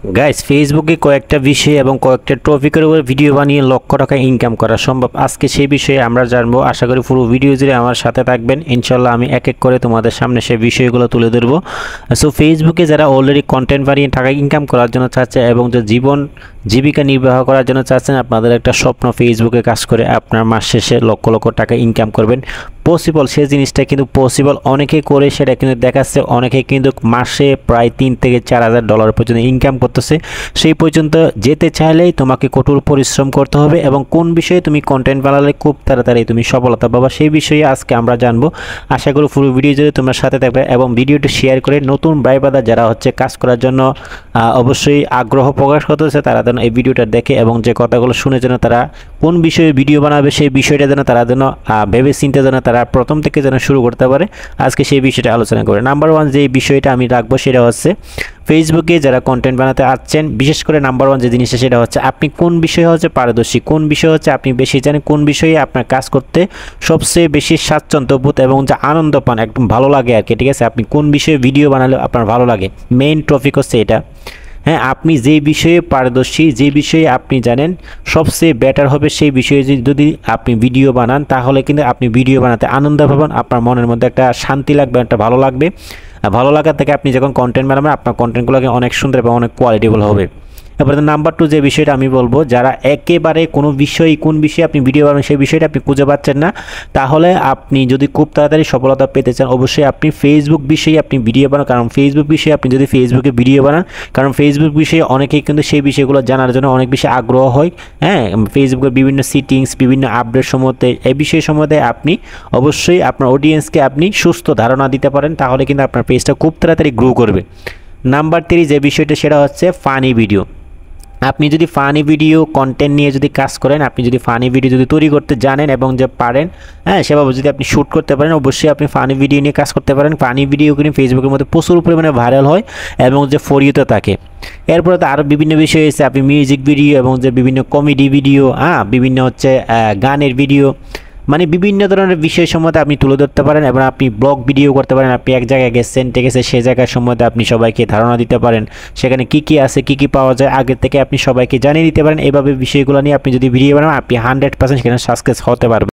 Guys, ফেসবুকে কয়েকটা বিষয় এবং কয়েকটা টপিকের উপর ভিডিও বানিয়ে লক্ষ টাকা ইনকাম করা সম্ভব। আজকে সেই বিষয়ে আমরা জানবো। আশা করি পুরো ভিডিও জুড়ে আমার সাথে থাকবেন। ইনশাল্লাহ আমি এক এক করে তোমাদের সামনে সেই বিষয়গুলো তুলে ধরবো। সো ফেসবুকে যারা অলরেডি কন্টেন্ট বানিয়ে টাকা ইনকাম করার জন্য চাচ্ছে এবং যে জীবিকা নির্বাহ করার জন্য চাচ্ছেন, আপনাদের একটা স্বপ্ন ফেসবুকে কাজ করে আপনার মাস শেষে লক্ষ লক্ষ টাকা ইনকাম করবেন। পসিবল, সেই জিনিসটা কিন্তু পসিবল। অনেকে করে সেটা কিন্তু দেখাচ্ছে। অনেকে কিন্তু মাসে প্রায় $3,000 থেকে $4,000 পর্যন্ত ইনকাম করতেছে। সেই পর্যন্ত যেতে চাইলেই তোমাকে কঠোর পরিশ্রম করতে হবে এবং কোন বিষয়ে তুমি কন্টেন্ট বানালে খুব তাড়াতাড়ি তুমি সফলতা পাবা, সেই বিষয়ে আজকে আমরা জানবো। আশা করি পুরো ভিডিও যদি তোমরা সাথে থাকবে এবং ভিডিওটি শেয়ার করে নতুন ভাইবাদা যারা কাজ করার জন্য অবশ্যই আগ্রহ প্রকাশ করতেছে, তারা যেন এই ভিডিওটা দেখে এবং যে কথাগুলো শুনে যেন তারা কোন বিষয়ে ভিডিও বানাবে সেই বিষয়টা যেন তারা ভেবে চিন্তা যেন তারা প্রথম থেকে যেন শুরু করতে পারে। আজকে সেই বিষয়টা আলোচনা করে। নাম্বার 1 যে বিষয়টা আমি রাখবো সেটা হচ্ছে, ফেসবুকে যারা কন্টেন্ট বানাতে আসছেন, বিশেষ করে নাম্বার 1 যে জিনিসটা সেটা হচ্ছে আপনি কোন বিষয়ে পারদর্শী, কোন বিষয় আপনি বেশি জানেন, কোন বিষয়ে আপনার কাজ করতে সবচেয়ে বেশি স্বাচ্ছন্দ্য বোধ এবং যে আনন্দ পান, একদম ভালো লাগে আর কি। ঠিক আছে, আপনি কোন বিষয়ে ভিডিও বানালে আপনার ভালো লাগে, মেইন টপিক হচ্ছে এটা। হ্যাঁ, আপনি যে বিষয়ে পারদর্শী, যে বিষয়ে আপনি জানেন সবচেয়ে বেটার হবে, সেই বিষয়ে যদি আপনি ভিডিও বানান তাহলে কিন্তু আপনি ভিডিও বানাতে আনন্দ পাবেন। আপনার মনের মধ্যে একটা শান্তি লাগবে, একটা ভালো লাগবে। ভালো লাগা থেকে আপনি যখন কন্টেন্ট বানাবেন আপনার কন্টেন্টগুলোকে অনেক সুন্দর এবং অনেক কোয়ালিটিফুল হবে। এবারে নাম্বার 2 যে বিষয়টা আমি বলবো, যারা একেবারে কোন বিষয়ে আপনি ভিডিও বানাবেন সেই বিষয়টা আপনি খুঁজে পাচ্ছেন না, তাহলে আপনি যদি খুব তাড়াতাড়ি সফলতা পেতে চান অবশ্যই আপনি ফেসবুক বিষয়ে আপনি ভিডিও বানান। কারণ ফেসবুক বিষয়ে আপনি যদি ফেসবুকে ভিডিও বানান, কারণ ফেসবুক বিষয়ে অনেকেই কিন্তু সেই বিষয়গুলো জানার জন্য অনেক বেশি আগ্রহ হয়। হ্যাঁ, ফেসবুকের বিভিন্ন সেটিংস, বিভিন্ন আপডেট সম্বন্ধে, এই বিষয় সম্বন্ধে আপনি অবশ্যই আপনার অডিয়েন্সকে আপনি সুস্থ ধারণা দিতে পারেন, তাহলে কিন্তু আপনার পেজটা খুব তাড়াতাড়ি গ্রো করবে। নাম্বার 3 যে বিষয়টা সেটা হচ্ছে ফানি ভিডিও। আপনি যদি ফানি ভিডিও কন্টেন্ট নিয়ে যদি কাজ করেন, আপনি যদি ফানি ভিডিও যদি তৈরি করতে জানেন এবং যে পারেন, হ্যাঁ, সেভাবে যদি আপনি শ্যুট করতে পারেন, অবশ্যই আপনি ফানি ভিডিও নিয়ে কাজ করতে পারেন। ফানি ভিডিও কিন্তু ফেসবুকের মধ্যে প্রচুর পরিমাণে ভাইরাল হয় এবং যে ফর ইউতে থাকে। এরপরে তো আরও বিভিন্ন বিষয় এসে আপনি মিউজিক ভিডিও এবং যে বিভিন্ন কমেডি ভিডিও, বিভিন্ন গানের ভিডিও, মানে বিভিন্ন ধরনের বিষয় সম্বন্ধে আপনি তুলে ধরতে পারেন এবং আপনি ব্লগ ভিডিও করতে পারেন। আপনি এক জায়গায় গেছেন, ঠিক আছে, সেই জায়গার সম্বন্ধে আপনি সবাইকে ধারণা দিতে পারেন, সেখানে কি কি আছে, কি কি পাওয়া যায় আগে থেকে আপনি সবাইকে জানিয়ে দিতে পারেন। এইভাবে বিষয়গুলো নিয়ে আপনি যদি ভিডিও বানান, আপনি 100% সেখানে সাকসেস হতে পারবেন।